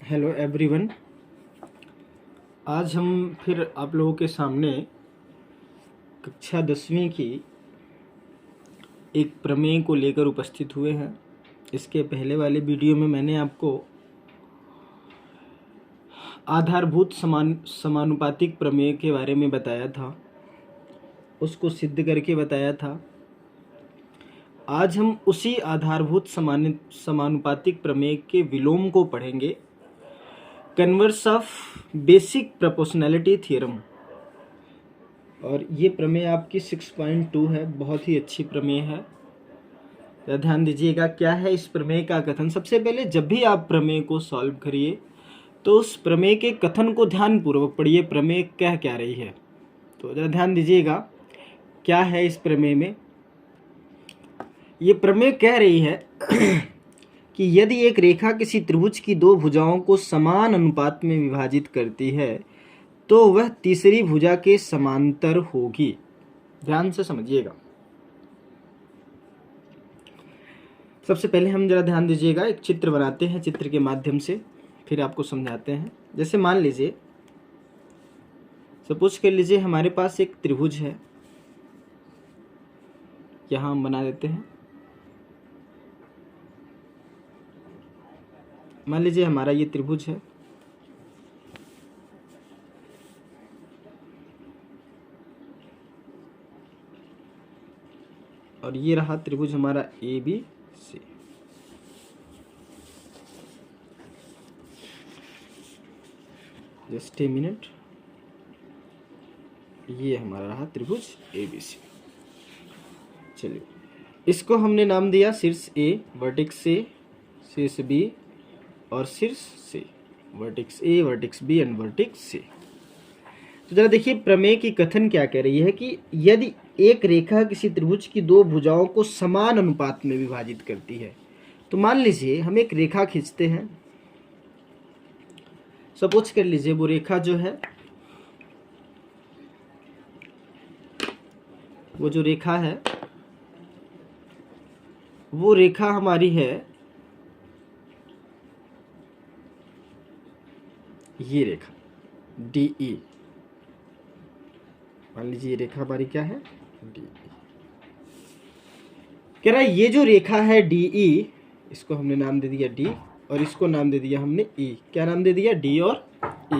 Hello everyone. आज हम फिर आप लोगों के सामने कक्षा 10वीं की एक प्रमेय को लेकर उपस्थित हुए हैं। इसके पहले वाले वीडियो में मैंने आपको आधारभूत समानुपातिक प्रमेय के बारे में बताया था, उसको सिद्ध करके बताया था। आज हम उसी आधारभूत समानुपातिक प्रमेय के विलोम को पढ़ेंगे, converse of basic proportionality theorem. और ये प्रमेय आपकी 6.2 है, बहुत ही अच्छी प्रमेय है। तो ध्यान दीजिएगा, क्या है इस प्रमेय का कथन। सबसे पहले जब भी आप प्रमेय को सॉल्व करिए तो उस प्रमेय के कथन को ध्यानपूर्वक पढ़िए, प्रमेय कह क्या रही है। तो जरा ध्यान दीजिएगा, क्या है इस प्रमेय में। ये प्रमेय कह रही है कि यदि एक रेखा किसी त्रिभुज की दो भुजाओं को समान अनुपात में विभाजित करती है तो वह तीसरी भुजा के समांतर होगी। ध्यान से समझिएगा। सबसे पहले हम जरा ध्यान दीजिएगा, एक चित्र बनाते हैं, चित्र के माध्यम से फिर आपको समझाते हैं। जैसे मान लीजिए, सपोज कर लीजिए हमारे पास एक त्रिभुज है, यहां हम बना देते हैं। मान लीजिए हमारा ये त्रिभुज है, और ये रहा त्रिभुज हमारा ABC। जस्ट ए मिनट, ये हमारा रहा त्रिभुज ABC। चलिए, इसको हमने नाम दिया शीर्ष A, वर्टेक्स A, शीर्ष B और शीर्ष C, vertex A, vertex B and vertex C। तो जरा देखिए, प्रमेय की कथन क्या कह रही है कि यदि एक रेखा किसी त्रिभुज की दो भुजाओं को समान अनुपात में विभाजित करती है। तो मान लीजिए हम एक रेखा खींचते हैं। सपोज कर लीजिए वो रेखा जो है, वो जो रेखा है वो रेखा हमारी है ये रेखा DE। मान लीजिए ये रेखा हमारी क्या है, DE। कह रहा है ये जो रेखा है DE, इसको हमने नाम दे दिया D और इसको नाम दे दिया हमने E। क्या नाम दे दिया, D और E।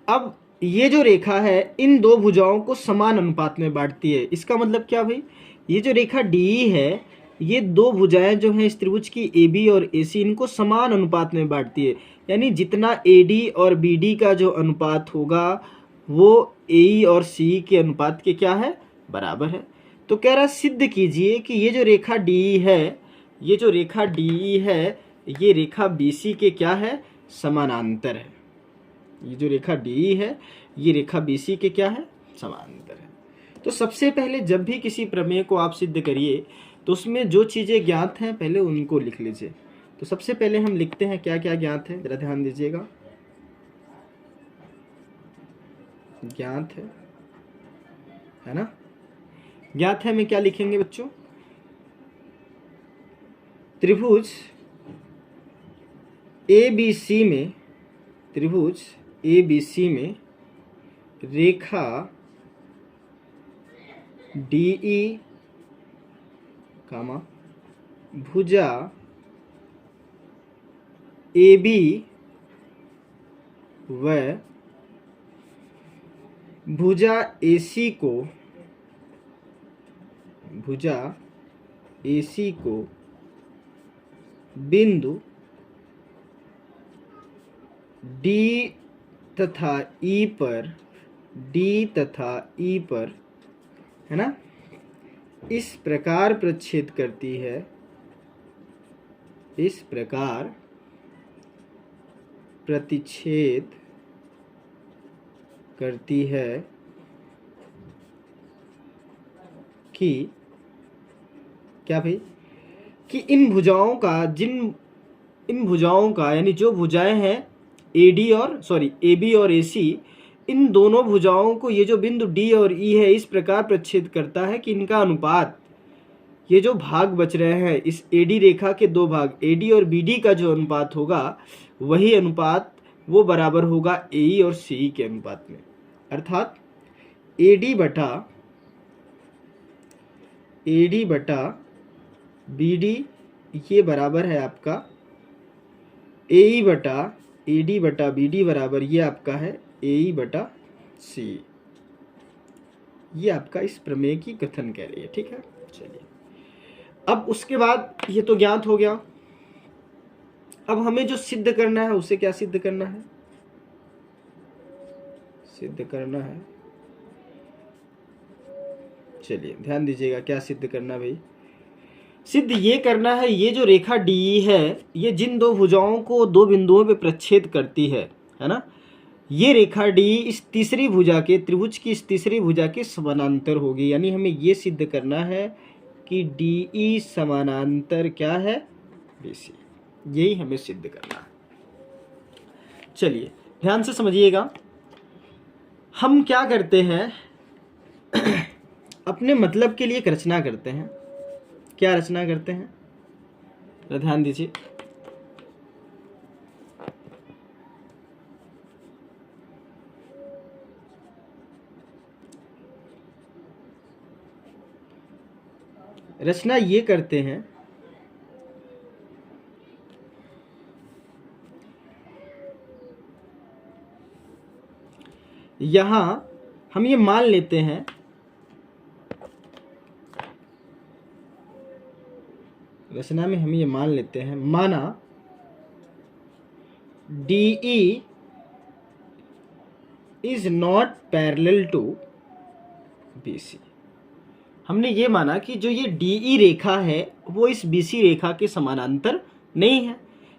अब ये जो रेखा है इन दो भुजाओं को समान अनुपात में बांटती है। इसका मतलब क्या भाई, ये जो रेखा DE है ये दो भुजाएं जो हैं इस त्रिभुज की AB और AC, इनको समान अनुपात में बांटती है। यानी जितना AD और BD का जो अनुपात होगा वो AE और CE के अनुपात के क्या है, बराबर है। तो कह रहा सिद्ध कीजिए कि ये जो रेखा DE है, ये जो रेखा DE है ये रेखा BC के क्या है, समानांतर है। ये जो रेखा DE है ये रेखा BC के क्या है, समानांतर है। तो सबसे पहले जब भी किसी प्रमेय को आप सिद्ध करिए तो उसमें जो चीज़ें ज्ञात हैं पहले उनको लिख लीजिए। तो सबसे पहले हम लिखते हैं क्या क्या ज्ञात है, जरा ध्यान दीजिएगा। ज्ञात है ना, ज्ञात है में क्या लिखेंगे बच्चों, त्रिभुज ABC में, त्रिभुज ABC में रेखा DE कामा भुजा AB व भुजा AC को, भुजा AC को बिंदु D तथा E पर, D तथा E पर, है ना, इस प्रकार प्रच्छेद करती है, इस प्रकार प्रतिच्छेद करती है कि क्या भाई, कि इन भुजाओं का यानी जो भुजाएं हैं AB और AC, इन दोनों भुजाओं को ये जो बिंदु D और E है इस प्रकार प्रच्छेद करता है कि इनका अनुपात ये जो भाग बच रहे हैं इस एडी रेखा के दो भाग एडी और बीडी का जो अनुपात होगा वही अनुपात वो बराबर होगा एई और सीई के अनुपात में। अर्थात एडी बटा बीडी ये बराबर है आपका एई बटा एडी बटा बीडी बराबर ये आपका है एई बटा सी। ये आपका इस प्रमेय की कथन कह रही है। ठीक है, चलिए अब उसके बाद ये तो ज्ञात हो गया। अब हमें जो सिद्ध करना है उसे क्या सिद्ध करना है? सिद्ध करना है, चलिए ध्यान दीजिएगा क्या सिद्ध करना भाई। सिद्ध ये करना है ये जो रेखा डी है ये जिन दो भुजाओं को दो बिंदुओं पे प्रच्छेद करती है ना, ये रेखा डी इस तीसरी भुजा के त्रिभुज की इस तीसरी भुजा के समानांतर होगी। यानी हमें ये सिद्ध करना है कि डीई समानांतर क्या है? बीसी। यही हमें सिद्ध करना है। चलिए ध्यान से समझिएगा। हम क्या करते हैं अपने मतलब के लिए एक रचना करते हैं। क्या रचना करते हैं? तो ध्यान दीजिए। रचना ये करते हैं यहां हम ये मान लेते हैं रचना में हम ये मान लेते हैं माना DE is not parallel to BC। हमने ये माना कि जो ये DE रेखा है वो इस BC रेखा के समानांतर नहीं है।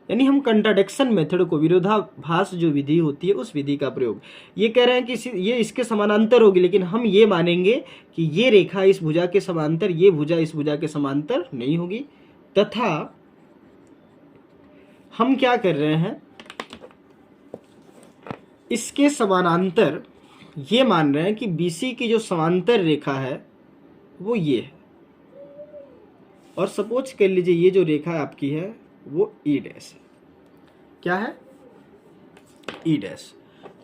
यानी हम कंट्राडिक्शन मेथड को, विरोधाभास जो विधि होती है उस विधि का प्रयोग, ये कह रहे हैं कि ये इसके समानांतर होगी, लेकिन हम ये मानेंगे कि ये रेखा इस भुजा के समांतर, ये भुजा इस भुजा के समांतर नहीं होगी। तथा हम क्या कर रहे हैं इसके समानांतर ये मान रहे हैं कि BC की जो समांतर रेखा है वो ये है। और सपोज कर लीजिए ये जो रेखा आपकी है वो E डैश है। क्या है? E dash.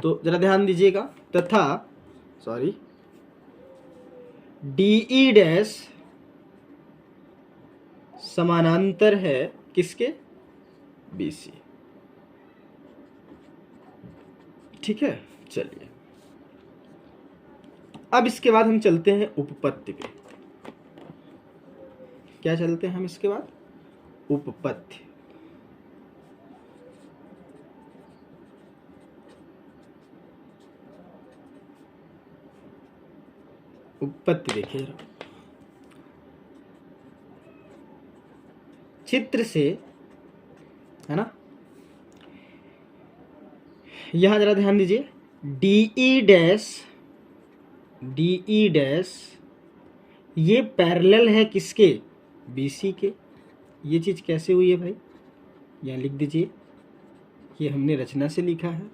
तो जरा ध्यान दीजिएगा। तथा DE डैश समानांतर है किसके? BC। ठीक है, चलिए अब इसके बाद हम चलते हैं उपपत्ति पे। क्या चलते हैं हम इसके बाद? उपपत्ति। उपपत्ति देखिए चित्र से, है ना। यहां जरा ध्यान दीजिए। DE डैश ये पैरेलल है किसके? BC के। ये चीज कैसे हुई है भाई? यहाँ लिख दीजिए, ये हमने रचना से लिखा है।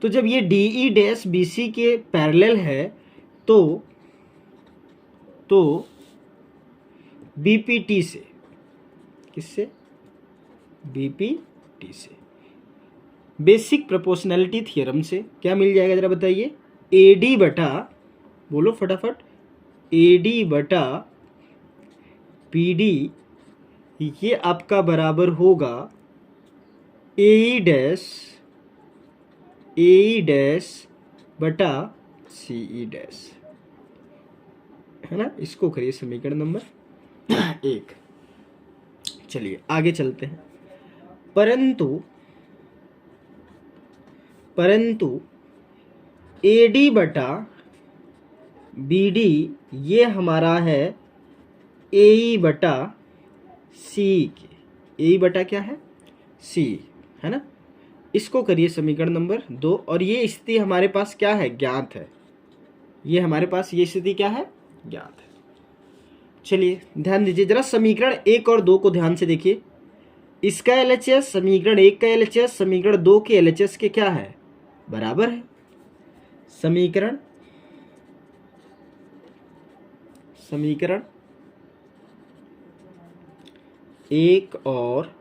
तो जब ये DE डैश BC के पैरेलल है तो BPT से, किससे? BPT से, बेसिक प्रोपोर्शनैलिटी थ्योरम से क्या मिल जाएगा जरा बताइए? AD बटा, बोलो फटाफट, AD बटा PD ये आपका बराबर होगा AE डैश बटा CE डैश, है ना। इसको करिए समीकरण नंबर 1। चलिए आगे चलते हैं। परंतु AD बटा BD ये हमारा है AE बटा C के। AE बटा क्या है? C, है ना। इसको करिए समीकरण नंबर 2। और ये स्थिति हमारे पास क्या है? ज्ञात है। ये हमारे पास ये स्थिति क्या है? ज्ञात है। चलिए ध्यान दीजिए जरा, समीकरण 1 और 2 को ध्यान से देखिए। इसका LHS समीकरण 1 का LHS समीकरण 2 के LHS के क्या है? बराबर है। समीकरण 1 और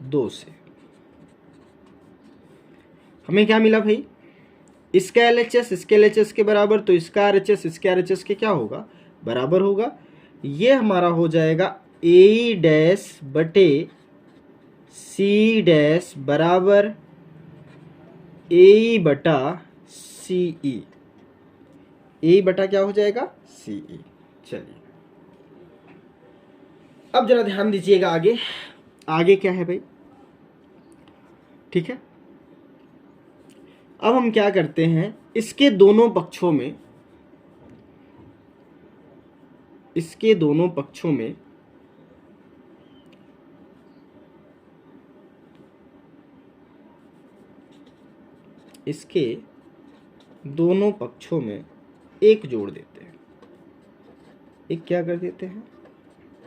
2 से। हमें क्या मिला भाई? इसका LHS इसके LHS के बराबर, तो इसका RHS इसके RHS के क्या होगा? बराबर होगा। ये हमारा हो जाएगा AE डैश बटे C डैश बराबर AE बटा CE। AE बटा क्या हो जाएगा? CE। चलिए अब जरा ध्यान दीजिएगा आगे। आगे क्या है भाई? ठीक है, अब हम क्या करते हैं, इसके दोनों पक्षों में इसके दोनों पक्षों में एक जोड़ देते हैं। एक क्या कर देते हैं?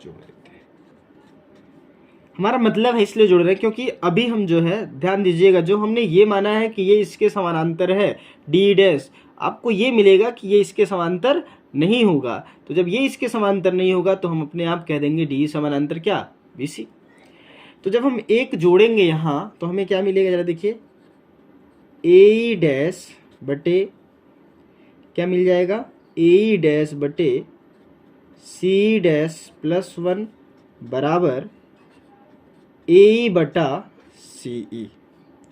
जोड़ देते हैं। हमारा मतलब है इसलिए जोड़ रहे हैं क्योंकि अभी हम जो है, ध्यान दीजिएगा, जो हमने ये माना है कि ये इसके समानांतर है डी डैश, आपको ये मिलेगा कि ये इसके समांतर नहीं होगा। तो जब ये इसके समांतर नहीं होगा तो हम अपने आप कह देंगे डी समानांतर क्या? BC। तो जब हम एक जोड़ेंगे यहाँ तो हमें क्या मिलेगा? जरा देखिए, AE डैश बटे क्या मिल जाएगा? AE डैश बटे C डैश प्लस 1 बराबर AE बटा CE।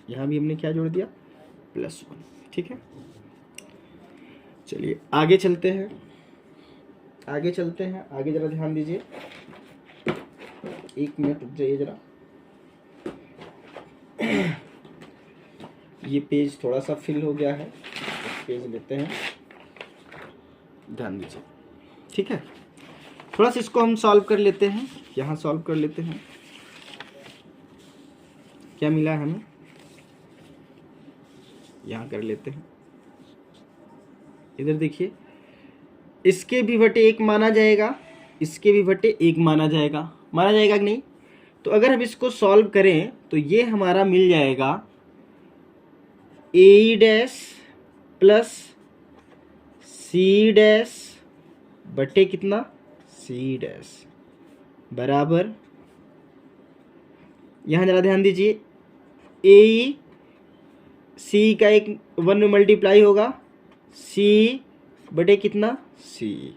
यहाँ भी हमने क्या जोड़ दिया? प्लस 1। ठीक है, चलिए आगे चलते हैं। आगे जरा ध्यान दीजिए। 1 मिनट रुक जाइए जरा। ये पेज थोड़ा सा फिल हो गया है, पेज लेते हैं, ध्यान दीजिए। ठीक है, थोड़ा सा इसको हम सॉल्व कर लेते हैं। यहाँ सॉल्व कर लेते हैं। क्या मिला है हमें? यहाँ कर लेते हैं। इधर देखिए, इसके भी बटे 1 माना जाएगा, इसके भी बटे 1 माना जाएगा। माना जाएगा कि नहीं? तो अगर हम इसको सॉल्व करें तो ये हमारा मिल जाएगा AE dash plus C dash बटे कितना? C डैश बराबर, यहाँ जरा ध्यान दीजिए, AE C का 1 में मल्टीप्लाई होगा, C बटे कितना? CE।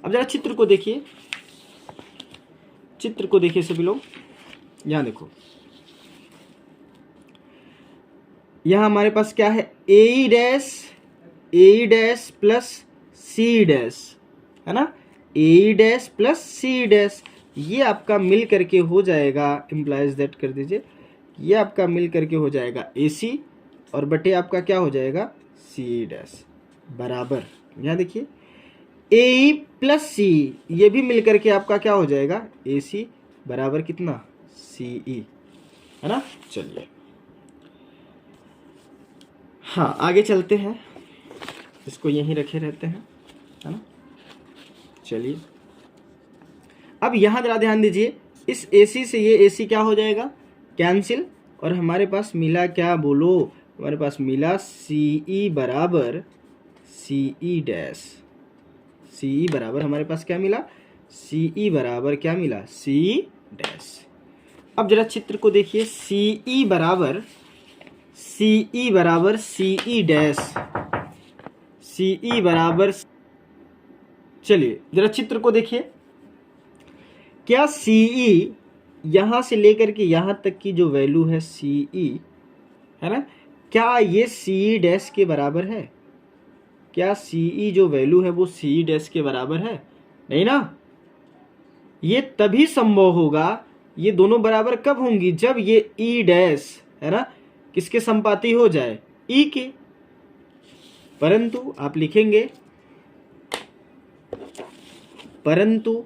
अब जरा चित्र को देखिए, सभी लोग यहाँ देखो। यहाँ हमारे पास क्या है? AE dash plus C dash, है ना? AE dash plus C dash, ये आपका मिल करके हो जाएगा, इम्प्लाइज दैट कर दीजिए, ये आपका मिल करके हो जाएगा AC और बटे आपका क्या हो जाएगा? CE डैश बराबर, यहाँ देखिए, AE प्लस C, ये भी मिल करके आपका क्या हो जाएगा? AC बराबर कितना? CE, है ना? चलिए हाँ आगे चलते हैं, इसको यहीं रखे रहते हैं, है ना? चलिए अब यहाँ जरा ध्यान दीजिए, इस AC से ये AC क्या हो जाएगा? कैंसिल, और हमारे पास मिला क्या? बोलो, हमारे पास मिला CE बराबर CE डैश। CE बराबर हमारे पास क्या मिला? CE बराबर क्या मिला? CE dash. अब जरा चित्र को देखिए, CE बराबर CE डैश, CE बराबर, चलिए जरा चित्र को देखिए, क्या CE यहाँ से लेकर के यहाँ तक की जो वैल्यू है CE, है ना, क्या ये CE डैश के बराबर है? क्या CE जो वैल्यू है वो CE डैश के बराबर है? नहीं ना। ये तभी संभव होगा, ये दोनों बराबर कब होंगी? जब ये E डैश, है ना, किसके संपाती हो जाए? E के। परंतु आप लिखेंगे, परंतु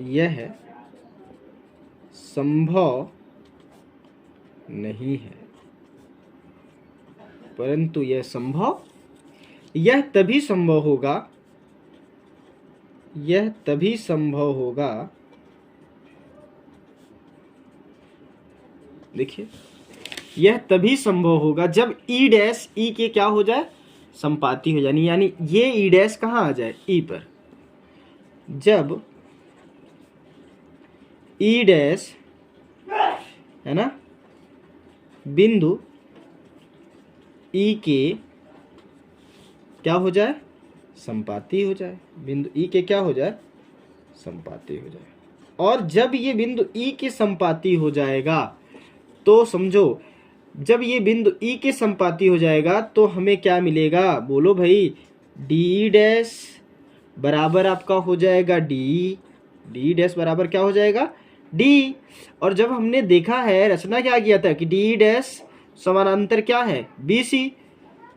यह संभव नहीं है। परंतु यह तभी संभव होगा, देखिए, यह तभी संभव होगा जब ई डैश ई के क्या हो जाए, संपाती हो जाए, यानी ये ई डैश कहाँ आ जाए, ई पर। जब ई डैश है ना बिंदु ई के क्या हो जाए, संपाती हो जाए, बिंदु ई के क्या हो जाए, संपाती हो जाए। और जब ये बिंदु ई के संपाती हो जाएगा तो समझो, जब ये बिंदु ई के संपाती हो जाएगा तो हमें क्या मिलेगा, बोलो भाई, डी डैश बराबर आपका हो जाएगा डी डैश बराबर क्या हो जाएगा, डी। और जब हमने देखा है, रचना क्या किया था कि डी डैश समानांतर क्या है, बी सी,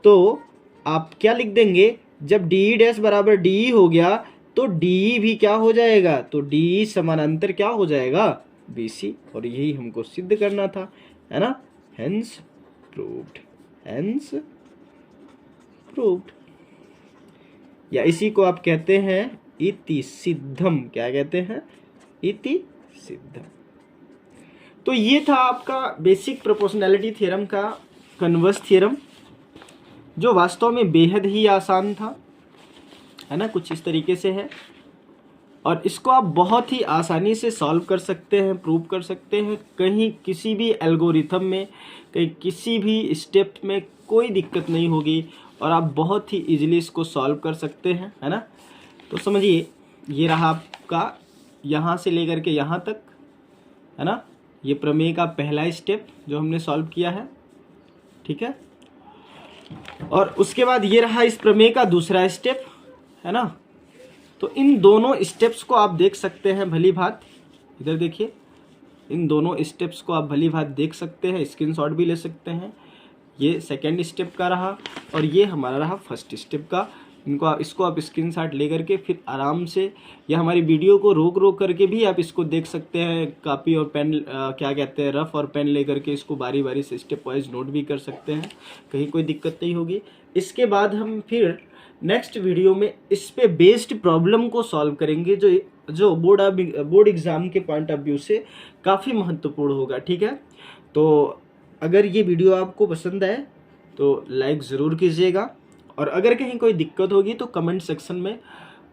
तो आप क्या लिख देंगे, जब डी डैश बराबर डी हो गया तो डी भी क्या हो जाएगा, तो डी समानांतर क्या हो जाएगा, बी सी। और यही हमको सिद्ध करना था, है ना, हेंस प्रूव्ड, या इसी को आप कहते हैं इति सिद्धम। क्या कहते हैं, इति सिद्धम। तो ये था आपका बेसिक प्रोपोर्शनैलिटी थ्योरम का कन्वर्स थ्योरम, जो वास्तव में बेहद ही आसान था, है ना, कुछ इस तरीके से है। और इसको आप बहुत ही आसानी से सॉल्व कर सकते हैं, प्रूव कर सकते हैं, कहीं किसी भी एल्गोरिथम में, कहीं किसी भी स्टेप में कोई दिक्कत नहीं होगी, और आप बहुत ही इजीली इसको सॉल्व कर सकते हैं, है ना। तो समझिए, ये रहा आपका यहाँ से लेकर के यहाँ तक, है ना, ये प्रमेय का पहला स्टेप जो हमने सॉल्व किया है, ठीक है। और उसके बाद ये रहा इस प्रमेय का दूसरा स्टेप, है ना। तो इन दोनों स्टेप्स को आप देख सकते हैं भली भांत, इधर देखिए, इन दोनों स्टेप्स को आप भली भांत देख सकते हैं, स्क्रीनशॉट भी ले सकते हैं। ये सेकंड स्टेप का रहा और ये हमारा रहा फर्स्ट स्टेप का। इसको आप स्क्रीनशॉट ले करके फिर आराम से, या हमारी वीडियो को रोक करके भी आप इसको देख सकते हैं, कॉपी और पेन, क्या कहते हैं, रफ और पेन ले करके इसको बारी बारी से स्टेप वाइज नोट भी कर सकते हैं, कहीं कोई दिक्कत नहीं होगी। इसके बाद हम फिर नेक्स्ट वीडियो में इस पे बेस्ड प्रॉब्लम को सॉल्व करेंगे, जो बोर्ड एग्जाम के पॉइंट ऑफ व्यू से काफ़ी महत्वपूर्ण होगा, ठीक है। तो अगर ये वीडियो आपको पसंद आए तो लाइक ज़रूर कीजिएगा, और अगर कहीं कोई दिक्कत होगी तो कमेंट सेक्शन में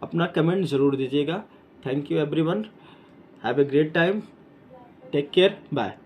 अपना कमेंट ज़रूर दीजिएगा। Thank you everyone, have a great time, take care, bye.